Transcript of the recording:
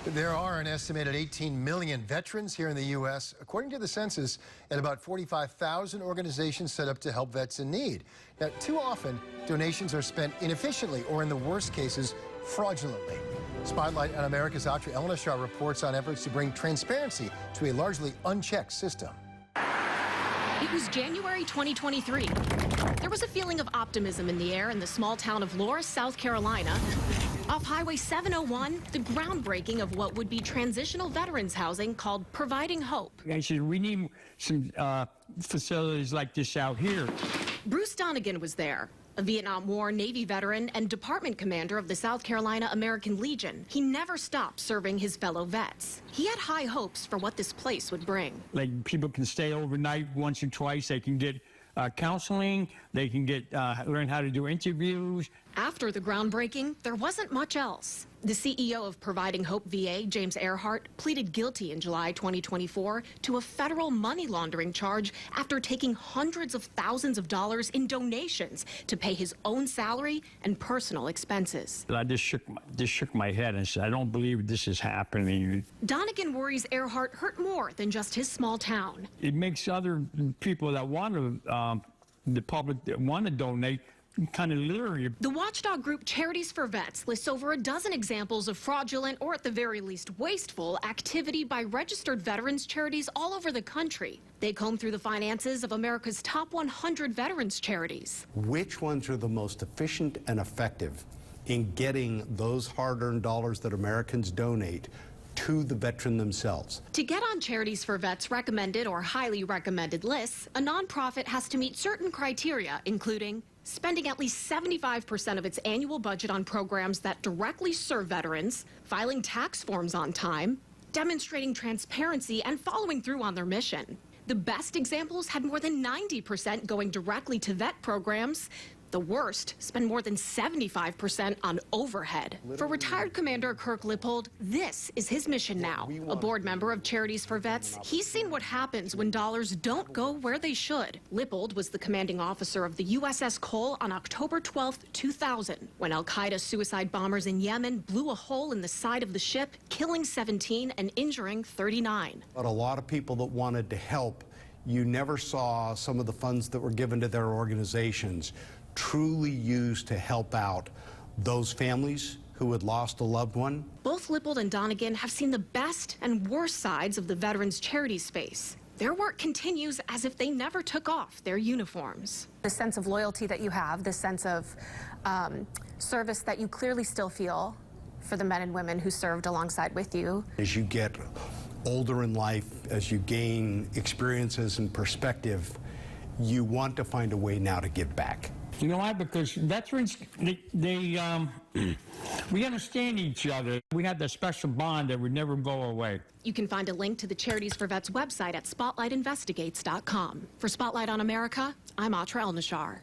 There are an estimated 18 million veterans here in the U.S. According to the census, and about 45,000 organizations set up to help vets in need. Now, too often, donations are spent inefficiently or, in the worst cases, fraudulently. Spotlight on America's Audrey Elnashar reports on efforts to bring transparency to a largely unchecked system. It was January 2023. There was a feeling of optimism in the air in the small town of Loris, South Carolina. Off Highway 701, the groundbreaking of what would be transitional veterans housing called Providing Hope. I said, we need some facilities like this out here. Bruce Donegan was there, a Vietnam War Navy veteran and department commander of the South Carolina American Legion. He never stopped serving his fellow vets. He had high hopes for what this place would bring. Like, people can stay overnight once or twice. They can get counseling. They can get learn how to do interviews. After the groundbreaking, there wasn't much else. The CEO of Providing Hope VA, James Earhart, pleaded guilty in July 2024 to a federal money laundering charge after taking hundreds of thousands of dollars in donations to pay his own salary and personal expenses. I just shook my head and said, I don't believe this is happening. Donegan worries Earhart hurt more than just his small town. It makes other people that want to, the public that want to donate, kind of leery. The watchdog group Charities for Vets lists over a dozen examples of fraudulent or at the very least wasteful activity by registered veterans charities all over the country. They comb through the finances of America's top 100 veterans charities. Which ones are the most efficient and effective in getting those hard-earned dollars that Americans donate to the veteran themselves? To get on Charities for Vets recommended or highly recommended lists, a nonprofit has to meet certain criteria, including spending at least 75% of its annual budget on programs that directly serve veterans, filing tax forms on time, demonstrating transparency, and following through on their mission. The best examples had more than 90% going directly to vet programs. The worst spend more than 75% on overhead. For retired Commander Kirk Lippold, this is his mission now. A board member of Charities for Vets, he's seen what happens when dollars don't go where they should. Lippold was the commanding officer of the USS Cole on October 12, 2000, when al-Qaeda suicide bombers in Yemen blew a hole in the side of the ship, killing 17 and injuring 39. But a lot of people that wanted to help, you never saw some of the funds that were given to their organizations truly used to help out those families who had lost a loved one. Both Lippold and Donegan have seen the best and worst sides of the veterans charity space. Their work continues as if they never took off their uniforms. The sense of loyalty that you have, the sense of service that you clearly still feel for the men and women who served alongside with you. As you get older in life, as you gain experiences and perspective, you want to find a way now to give back. You know why? Because veterans, we understand each other. We have that special bond that would never go away. You can find a link to the Charities for Vets website at spotlightinvestigates.com. For Spotlight on America, I'm Audrey Elnashar.